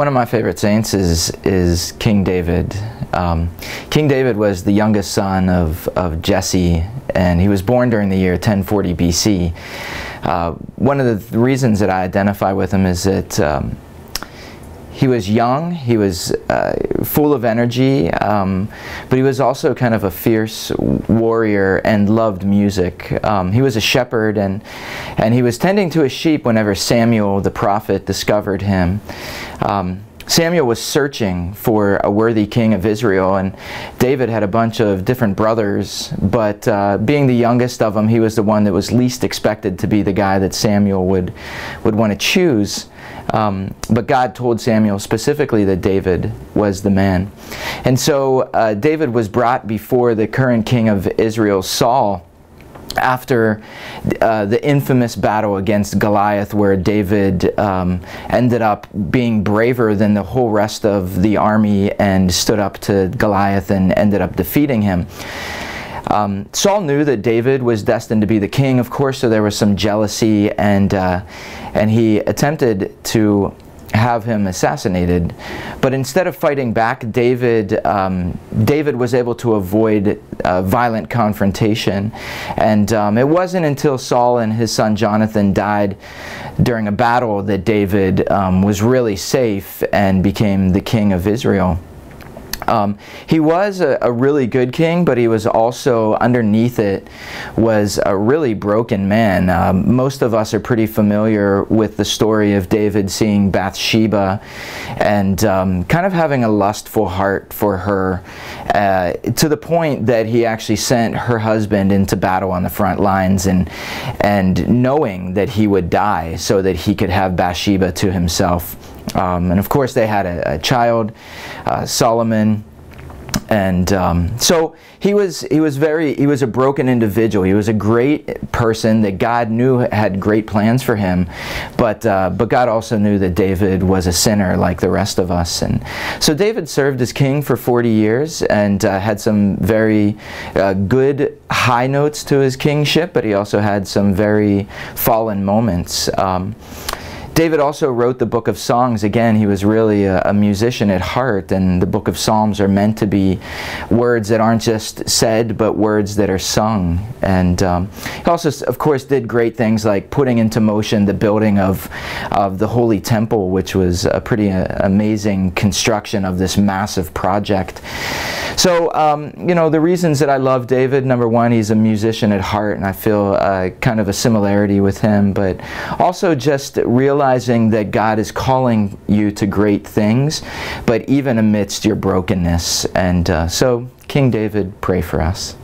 One of my favorite saints is King David. King David was the youngest son of Jesse, and he was born during the year 1040 BC. One of the reasons that I identify with him is that he was young, he was full of energy, but he was also kind of a fierce warrior and loved music. He was a shepherd, and he was tending to his sheep whenever Samuel the prophet discovered him. Samuel was searching for a worthy king of Israel, and David had a bunch of different brothers, but being the youngest of them, he was the one that was least expected to be the guy that Samuel would want to choose. But God told Samuel specifically that David was the man. And so David was brought before the current king of Israel, Saul, after the infamous battle against Goliath, where David ended up being braver than the whole rest of the army and stood up to Goliath and ended up defeating him. Saul knew that David was destined to be the king, of course, so there was some jealousy, and he attempted to have him assassinated. But instead of fighting back, David was able to avoid violent confrontation. And it wasn't until Saul and his son Jonathan died during a battle that David was really safe and became the king of Israel. He was a really good king, but he was also, underneath it, was a really broken man. Most of us are pretty familiar with the story of David seeing Bathsheba and kind of having a lustful heart for her, to the point that he actually sent her husband into battle on the front lines, and knowing that he would die so that he could have Bathsheba to himself. And of course they had a child, Solomon. And so he was a broken individual. He was a great person that God knew had great plans for him, but God also knew that David was a sinner like the rest of us. And so David served as king for 40 years and had some very good high notes to his kingship, but he also had some very fallen moments. David also wrote the book of songs. Again, he was really a musician at heart, and the book of Psalms are meant to be words that aren't just said, but words that are sung. And he also, of course, did great things like putting into motion the building of the Holy Temple, which was a pretty amazing construction of this massive project. So, you know, the reasons that I love David, number one, he's a musician at heart, and I feel kind of a similarity with him, but also just realizing that God is calling you to great things, but even amidst your brokenness. And so, King David, pray for us.